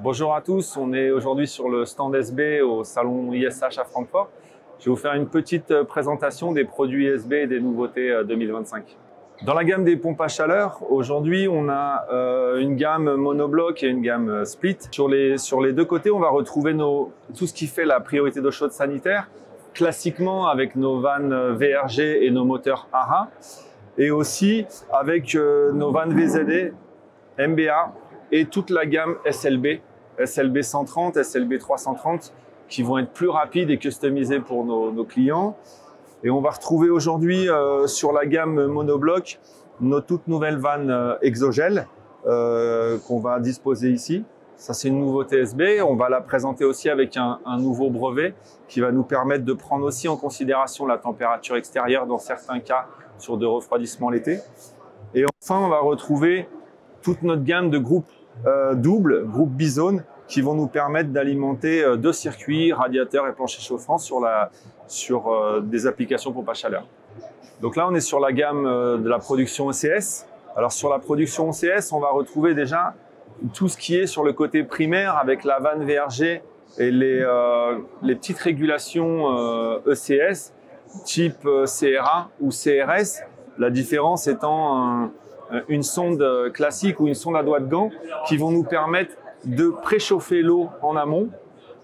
Bonjour à tous, on est aujourd'hui sur le stand SB au salon ISH à Francfort. Je vais vous faire une petite présentation des produits SB et des nouveautés 2025. Dans la gamme des pompes à chaleur, aujourd'hui on a une gamme monobloc et une gamme split. Sur les deux côtés, on va retrouver tout ce qui fait la priorité d'eau chaude sanitaire, classiquement avec nos vannes VRG et nos moteurs ARA, et aussi avec nos vannes VZD, MBA et toute la gamme SLB, SLB 130, SLB 330, qui vont être plus rapides et customisés pour nos clients. Et on va retrouver aujourd'hui sur la gamme monobloc nos toutes nouvelles vannes exogel qu'on va disposer ici. Ça, c'est une nouveauté SB. On va la présenter aussi avec un nouveau brevet qui va nous permettre de prendre aussi en considération la température extérieure dans certains cas sur de refroidissement l'été. Et enfin, on va retrouver toute notre gamme de groupes doubles, groupes bizone, qui vont nous permettre d'alimenter deux circuits, radiateurs et planchers chauffants sur des applications pompe à chaleur. Donc là, on est sur la gamme de la production ECS. Alors sur la production ECS, on va retrouver déjà tout ce qui est sur le côté primaire avec la vanne VRG et les petites régulations ECS type CRA ou CRS. La différence étant une sonde classique ou une sonde à doigt de gant qui vont nous permettre de préchauffer l'eau en amont,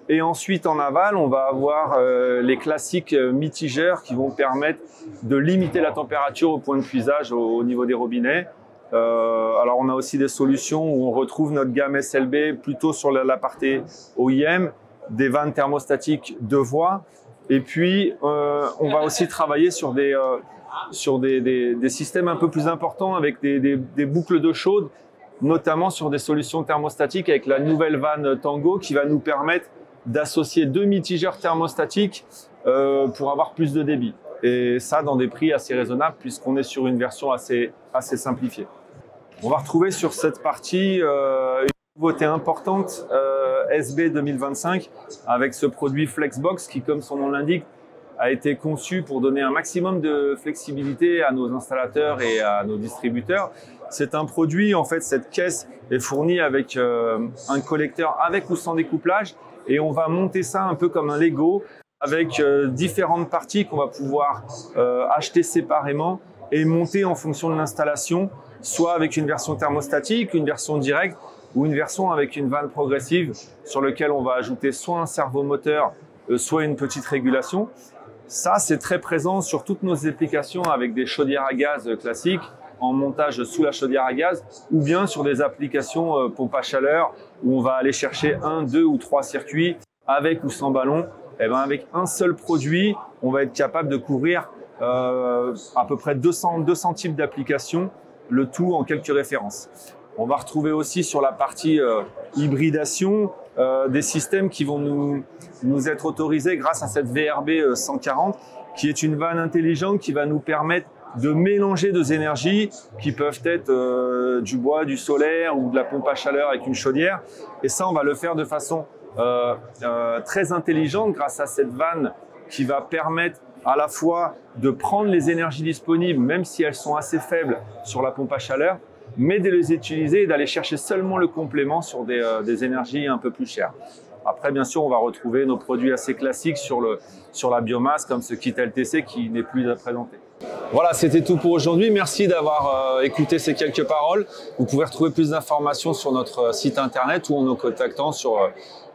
et ensuite en aval on va avoir les classiques mitigeurs qui vont permettre de limiter la température au point de puisage au niveau des robinets. Alors on a aussi des solutions où on retrouve notre gamme SLB plutôt sur la partie OIM, des vannes thermostatiques 2 voies, et puis on va aussi travailler sur des systèmes un peu plus importants avec des boucles d'eau chaude, notamment sur des solutions thermostatiques avec la nouvelle vanne Tango qui va nous permettre d'associer deux mitigeurs thermostatiques pour avoir plus de débit. Et ça dans des prix assez raisonnables puisqu'on est sur une version assez simplifiée. On va retrouver sur cette partie une nouveauté importante SB 2025 avec ce produit Flexbox qui, comme son nom l'indique, a été conçu pour donner un maximum de flexibilité à nos installateurs et à nos distributeurs. C'est un produit, en fait, cette caisse est fournie avec un collecteur avec ou sans découplage, et on va monter ça un peu comme un Lego avec différentes parties qu'on va pouvoir acheter séparément et monter en fonction de l'installation, soit avec une version thermostatique, une version directe ou une version avec une vanne progressive sur laquelle on va ajouter soit un servomoteur, soit une petite régulation. Ça, c'est très présent sur toutes nos applications avec des chaudières à gaz classiques en montage sous la chaudière à gaz, ou bien sur des applications pompe à chaleur où on va aller chercher 1, 2 ou 3 circuits avec ou sans ballon. Et ben avec un seul produit, on va être capable de couvrir à peu près 200 types d'applications, le tout en quelques références. On va retrouver aussi sur la partie hybridation des systèmes qui vont nous être autorisés grâce à cette VRB 140 qui est une vanne intelligente qui va nous permettre de mélanger deux énergies qui peuvent être du bois, du solaire ou de la pompe à chaleur avec une chaudière. Et ça, on va le faire de façon très intelligente grâce à cette vanne qui va permettre à la fois de prendre les énergies disponibles, même si elles sont assez faibles sur la pompe à chaleur, mais de les utiliser et d'aller chercher seulement le complément sur des énergies un peu plus chères. Après, bien sûr, on va retrouver nos produits assez classiques sur la biomasse, comme ce kit LTC qui n'est plus à présenter. Voilà, c'était tout pour aujourd'hui. Merci d'avoir écouté ces quelques paroles. Vous pouvez retrouver plus d'informations sur notre site internet ou en nous contactant sur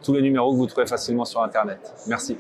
tous les numéros que vous trouvez facilement sur internet. Merci.